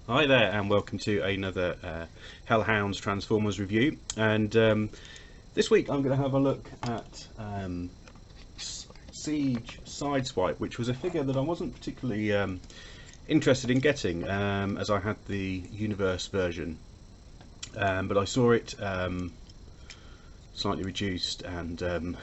Hi there, and welcome to another Hellhounds Transformers review. And this week I'm going to have a look at Siege Sideswipe, which was a figure that I wasn't particularly interested in getting, as I had the Universe version, but I saw it slightly reduced, and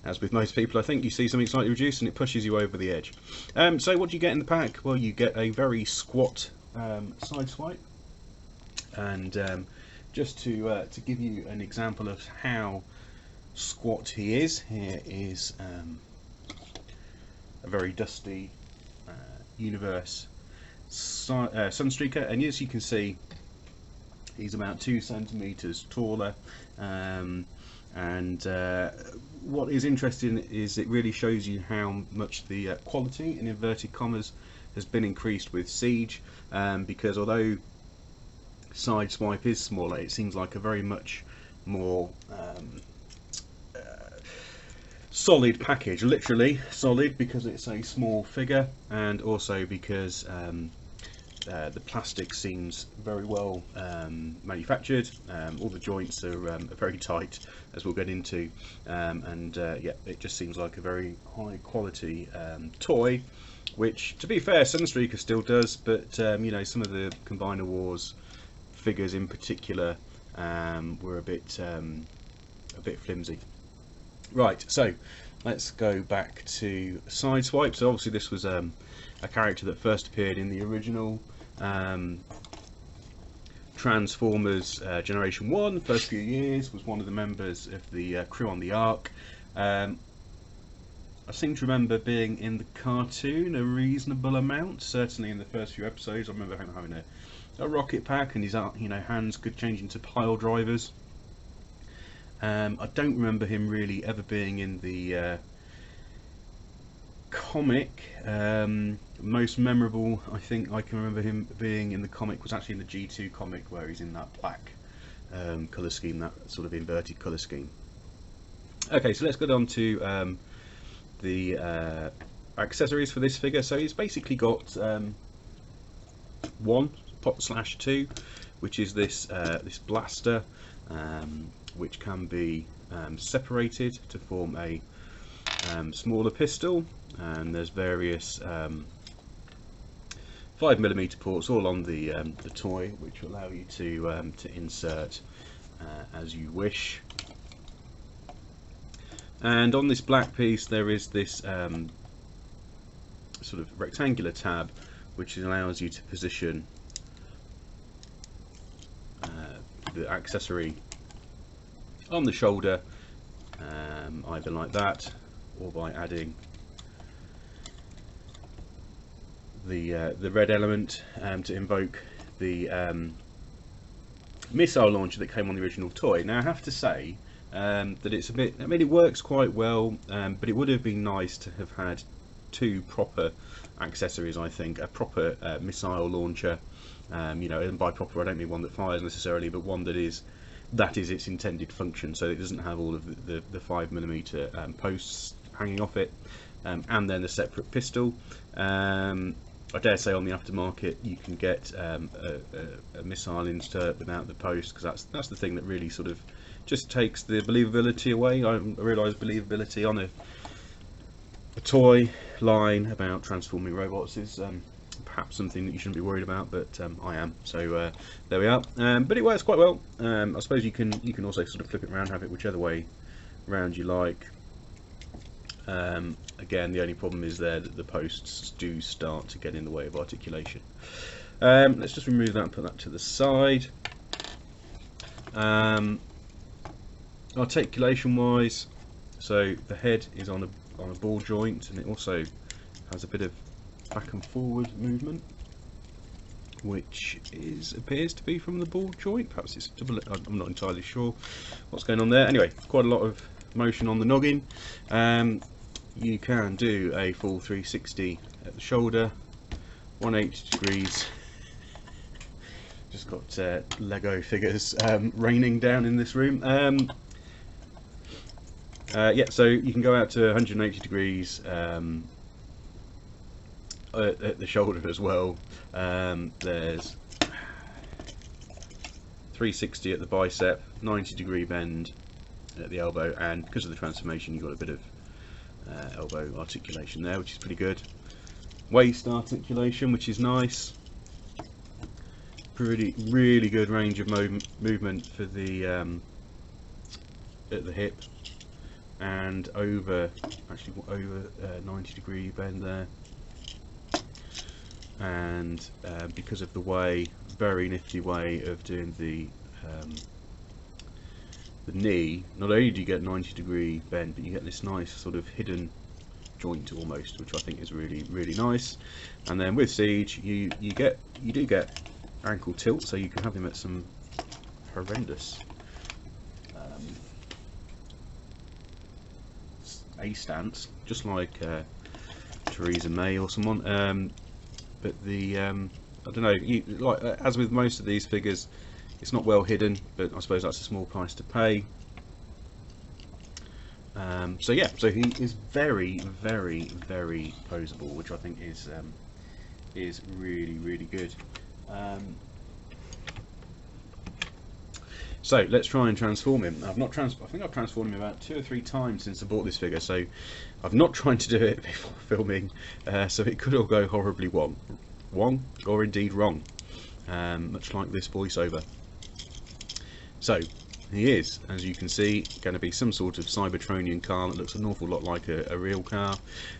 as with most people, I think you see something slightly reduced and it pushes you over the edge. So what do you get in the pack? Well, you get a very squat Sideswipe, and just to give you an example of how squat he is, here is a very dusty Universe Sunstreaker, and as you can see, he's about 2 centimeters taller, and what is interesting is it really shows you how much the quality, in inverted commas, has been increased with Siege, because although Sideswipe is smaller, it seems like a very much more solid package, literally solid, because it's a small figure, and also because the plastic seems very well manufactured. All the joints are very tight, as we'll get into, and yeah, it just seems like a very high quality toy, which, to be fair, Sunstreaker still does, but you know, some of the Combiner Wars figures in particular were a bit flimsy. Right, so let's go back to Sideswipe. So obviously this was a character that first appeared in the original Transformers Generation 1, first few years, was one of the members of the crew on the Ark. I seem to remember being in the cartoon a reasonable amount, certainly in the first few episodes. I remember him having a rocket pack, and his hands could change into pile drivers. I don't remember him really ever being in the comic. Most memorable, I think I can remember him being in the comic, was actually in the G2 comic, where he's in that black colour scheme, that sort of inverted colour scheme. Okay, so let's get on to the accessories for this figure. So he's basically got one pot/2, which is this this blaster, which can be separated to form a smaller pistol, and there's various 5mm ports all on the toy, which will allow you to insert as you wish. And on this black piece there is this sort of rectangular tab, which allows you to position the accessory on the shoulder, either like that, or by adding the red element to invoke the missile launcher that came on the original toy. Now I have to say that it's a bit, I mean, it works quite well, but it would have been nice to have had two proper accessories. I think a proper missile launcher, you know, and by proper I don't mean one that fires necessarily, but one that is its intended function, so it doesn't have all of the 5mm posts hanging off it, and then a separate pistol. I dare say on the aftermarket you can get a missile insert without the post, because that's the thing that really sort of just takes the believability away. I realise believability on a toy line about transforming robots is perhaps something that you shouldn't be worried about, but I am. So there we are. But it works quite well. I suppose you can also sort of flip it around, have it whichever way round you like. Again, the only problem is there that the posts do start to get in the way of articulation. Let's just remove that and put that to the side. Articulation wise, so the head is on a ball joint, and it also has a bit of back and forward movement, which appears to be from the ball joint. Perhaps it's double, I'm not entirely sure what's going on there. Anyway, quite a lot of motion on the noggin. You can do a full 360 at the shoulder, 180 degrees. Just got Lego figures raining down in this room. Yeah, so you can go out to 180 degrees at the shoulder as well. There's 360 at the bicep, 90-degree bend at the elbow, and because of the transformation, you've got a bit of elbow articulation there, which is pretty good. Waist articulation, which is nice. Really good range of movement for the at the hip, and over 90-degree bend there. And because of the very nifty way of doing the knee, not only do you get 90-degree bend, but you get this nice sort of hidden joint almost, which I think is really nice. And then with Siege, you do get ankle tilt, so you can have him at some horrendous A stance, just like Theresa May or someone. But the I don't know, like as with most of these figures, it's not well hidden, but I suppose that's a small price to pay. So yeah, so he is very poseable, which I think is really good. So let's try and transform him. I think I've transformed him about 2 or 3 times since I bought this figure, so I've not tried to do it before filming, so it could all go horribly wrong, or indeed wrong, much like this voiceover. So he is, as you can see, going to be some sort of Cybertronian car that looks an awful lot like a real car,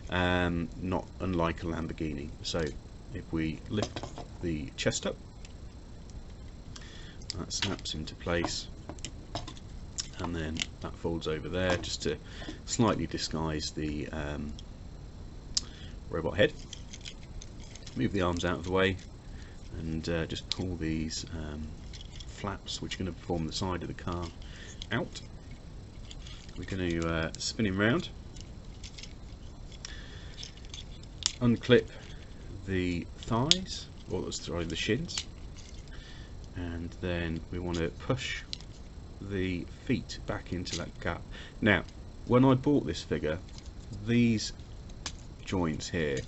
not unlike a Lamborghini. So if we lift the chest up, that snaps into place, and then that folds over there just to slightly disguise the robot head. Move the arms out of the way, and just pull these flaps, which are going to form the side of the car, out. We're going to spin him round, unclip the thighs, or sorry, the shins, and then we want to push the feet back into that gap. Now, when I bought this figure, these joints here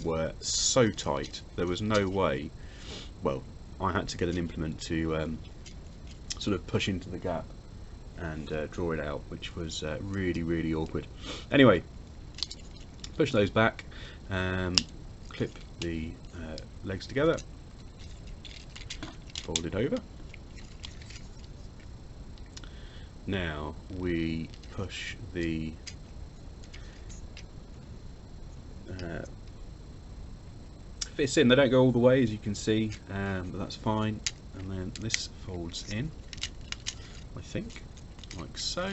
were so tight, there was no way, well, I had to get an implement to sort of push into the gap and draw it out, which was really awkward. Anyway, push those back, clip the legs together, fold it over. Now we push the fits in. They don't go all the way, as you can see, but that's fine. And then this folds in, I think, like so.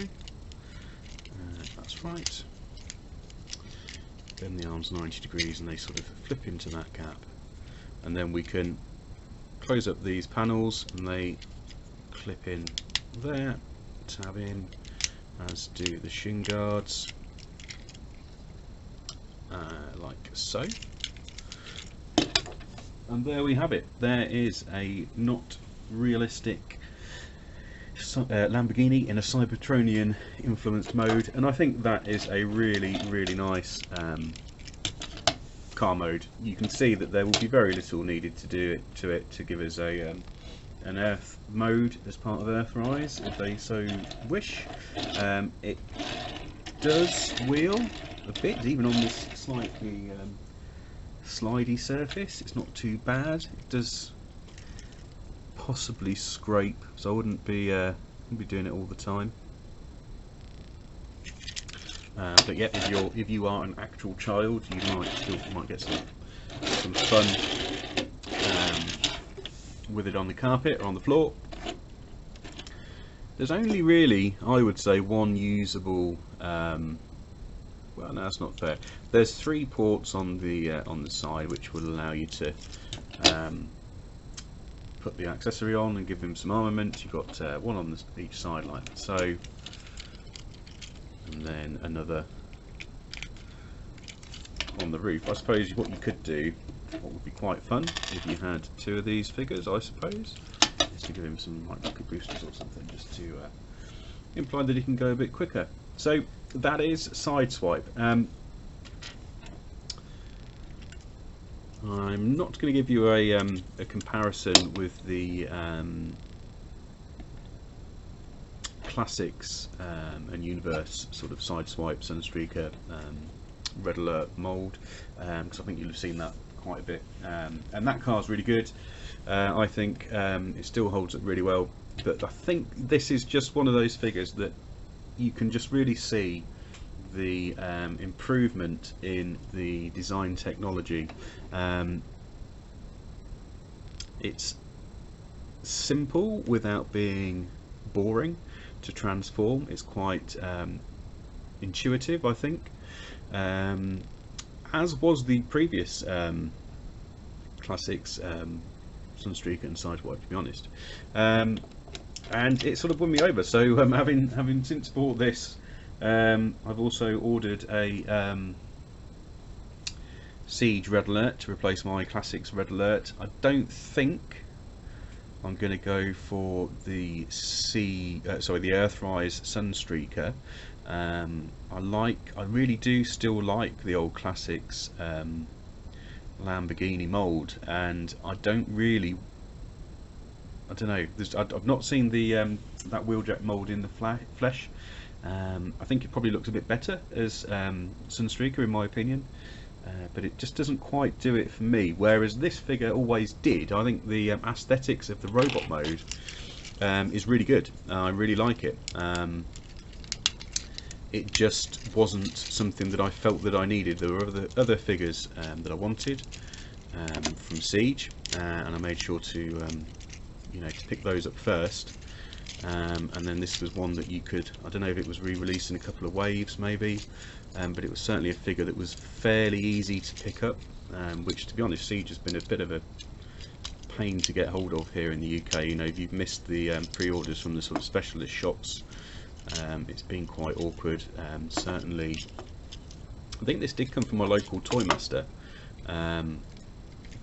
That's right. Bend the arms 90 degrees and they sort of flip into that gap. And then we can close up these panels and they clip in there, tab in, as do the shin guards, like so. And there we have it. There is a not realistic Lamborghini in a Cybertronian influenced mode, and I think that is a really nice car mode. You can see that there will be very little needed to do to it to give us a an Earth mode as part of Earthrise, if they so wish. It does wheel a bit, even on this slightly slidey surface. It's not too bad. It does possibly scrape, so I wouldn't be doing it all the time. But yeah, if you are an actual child, you might get some fun with it on the carpet or on the floor. There's only really, I would say, one usable. Well, no, that's not fair. There's 3 ports on the side, which will allow you to put the accessory on and give him some armament. You've got one on each side, like so, and then another on the roof. I suppose what you could do, what would be quite fun if you had 2 of these figures, I suppose, is to give him some like rocket boosters or something, just to imply that he can go a bit quicker. So that is Sideswipe. I'm not going to give you a comparison with the classics and universe sort of Sideswipe, Sunstreaker, Red Alert mould, because I think you'll have seen that quite a bit, and that car's really good. I think it still holds up really well, but I think this is just one of those figures that you can just really see the improvement in the design technology. It's simple without being boring to transform. It's quite intuitive, I think, as was the previous classics, Sunstreaker and Sideswipe, to be honest, and it sort of won me over. So having since bought this, I've also ordered a Siege Red Alert to replace my classics Red Alert. I don't think I'm going to go for the the Earthrise Sunstreaker. I really do still like the old classics Lamborghini mould, and I don't know. I've not seen the that wheeljack mould in the flesh. I think it probably looks a bit better as Sunstreaker, in my opinion, but it just doesn't quite do it for me. Whereas this figure always did. I think the aesthetics of the robot mode is really good. I really like it. It just wasn't something that I felt that I needed. There were other figures that I wanted from Siege, and I made sure to to pick those up first. And then this was one that you could, I don't know if it was re-released in a couple of waves maybe, but it was certainly a figure that was fairly easy to pick up, which, to be honest, Siege has been a bit of a pain to get hold of here in the UK. You know, if you've missed the pre-orders from the sort of specialist shops, it's been quite awkward. Certainly, I think this did come from my local Toy Master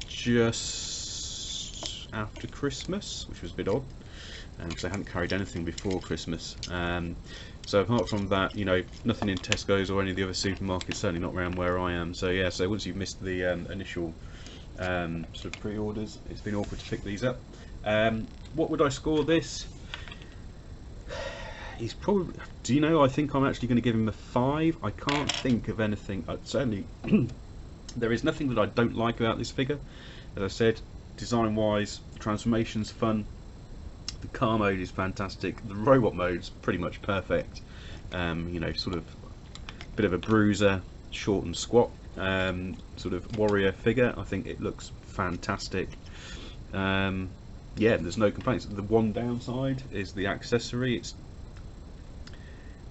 just after Christmas, which was a bit odd, because I hadn't carried anything before Christmas. So apart from that, you know, nothing in Tesco's or any of the other supermarkets, certainly not around where I am. So yeah, so once you've missed the initial sort of pre-orders, it's been awkward to pick these up. What would I score this? He's probably, do you know, I think I'm actually going to give him a 5. I can't think of anything, certainly there is nothing that I don't like about this figure. As I said, design wise, the transformation's fun, the car mode is fantastic, the robot mode's pretty much perfect. You know, sort of bit of a bruiser, short and squat, sort of warrior figure. I think it looks fantastic. Yeah, there's no complaints. The one downside is the accessory. It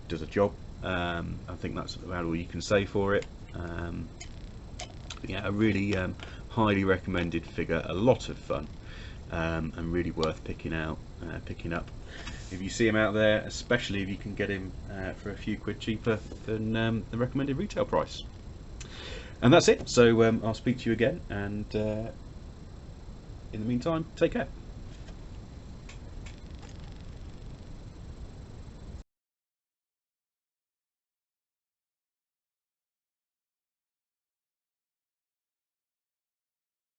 does a job. I think that's about all you can say for it. Yeah, a really highly recommended figure, a lot of fun, and really worth picking up. If you see him out there, especially if you can get him for a few quid cheaper than the recommended retail price. And that's it. So I'll speak to you again, and in the meantime, take care.